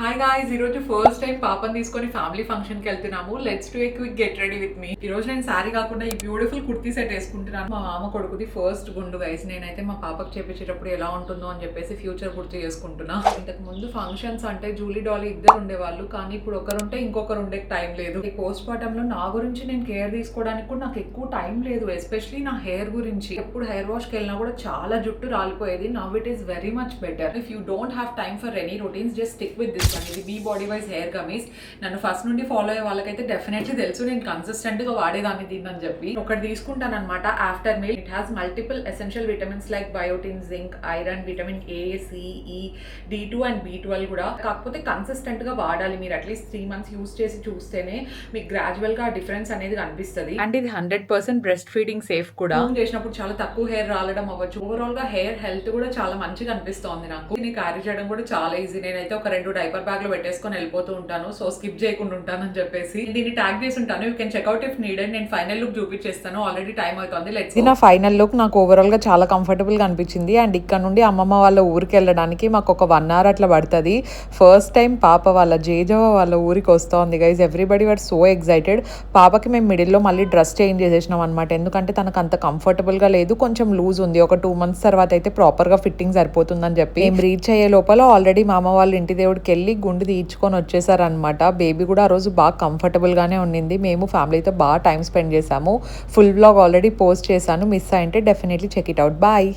Hi guys, ఈరోజు first time పాపని తీసుకొని ఫ్యామిలీ ఫంక్షన్కి వెళ్తున్నాము. Let's do a quick get ready with me. ఈ రోజు నేను శారీ కాకుండా ఈ బ్యూటిఫుల్ కుర్తీ సెట్ వేసుకుంటున్నాను. మా మామ కొడుకుది ఫస్ట్ గుండు గైస్. నేనైతే మా పాపకు చేపించేటప్పుడు ఎలా ఉంటుందో అని చెప్పేసి ఫ్యూచర్ గుర్తు చేసుకుంటున్నా. ఇంతకు ముందు ఫంక్షన్స్ అంటే జూలీ డాలీ ఇద్దరు ఉండేవాళ్ళు, కానీ ఇప్పుడు ఒకరుంటే ఇంకొకరు ఉండే టైం లేదు. ఈ పోస్ట్ పార్టమ్ లో నా గురించి నేను కేర్ తీసుకోవడానికి కూడా నాకు ఎక్కువ టైం లేదు, ఎస్పెషలీ నా హెయిర్ గురించి. ఎప్పుడు హెయిర్ వాష్కి వెళ్ళినా కూడా చాలా జుట్టు రాలిపోయేది. Now it is very much better. If you don't have time for any routines, just stick with this one. ఇది be bodywise hair gummies. నన్ను ఫస్ట్ నుండి ఫాలో అయ్యే వాళ్ళకైతే డెఫినెట్లీ తెలుసు నేను కన్సిస్టెంట్ గా వాడేదాన్ని దీన్ని చెప్పి. ఒకటి తీసుకుంటాను అనమాట after meal. It has multiple essential vitamins like biotin, zinc, iron, vitamin A, CE, D2 and B12 కూడా. కాకపోతే కన్సిస్టెంట్ గా వాడాలి. మీరు అట్లీస్ట్ 3 months యూస్ చేసి చూస్తేనే మీకు గ్రాడ్యువల్ గా డిఫరెన్స్ అనేది కనిపిస్తుంది. అండ్ ఇది 100% బ్రెస్ట్ ఫీడింగ్ సేఫ్ కూడా. చేసినప్పుడు చాలా తక్కువ హెయిర్ రాలడం అవ్వచ్చు. ఓవరాల్ గా హెయిర్ హెల్త్ కూడా చాలా మంచిగా అనిపిస్తోంది నాకు. దీన్ని క్యారీ చేయడం కూడా చాలా ఈజీ. నేనైతే ఒక 2 డైపర్ బ్యాగ్ లో పెట్టేసుకొని వెళ్ళిపోతూ ఉంటాను, సో స్కిప్ చేయకుండా ఉంటాను అని చెప్పేసి. దీన్ని ట్యాగ్ చేసి ఉంటాను, you can check out if needed. నేను ఫైనల్ లుక్ చూపించేస్తాను. ఆల్రెడీ టైం అవుతుంది. ఇది నా ఫైనల్ లుక్. నాకు ఓవరాల్ గా చాలా కంఫర్టబుల్ గా అనిపించింది. అండ్ ఇక్కడ నుండి అమ్మమ్మ వాళ్ళ ఊరికి వెళ్ళడానికి మాకు ఒక 1 hour అట్లా పడుతుంది. ఫస్ట్ టైం పాప వాళ్ళ జేజవ వాళ్ళ ఊరికి వస్తుంది guys. Everybody were so excited. పాపకి మేము మిడిల్లో మళ్ళీ డ్రెస్ చేంజ్ చేసేసినాం అనమాట, ఎందుకంటే తనకు అంత కంఫర్టబుల్ గా లేదు, కొంచెం లూజ్ ఉంది. ఒక 2 months తర్వాత అయితే ప్రాపర్ గా ఫిట్టింగ్ సరిపోతుందని చెప్పి మేము రీచ్ అయ్యే లోపల ఆల్రెడీ మా అమ్మ వాళ్ళ ఇంటి దేవుడికి వెళ్ళి గుండు తీర్చుకొని వచ్చేసారనమాట. బేబీ కూడా ఆ రోజు బాగా కంఫర్టబుల్ గానే ఉండింది. మేము ఫ్యామిలీతో బాగా టైం స్పెండ్ చేసాము. ఫుల్ వ్లాగ్ ఆల్రెడీ పోస్ట్ చేశాను, మిస్ అయింటే definitely check it out. Bye.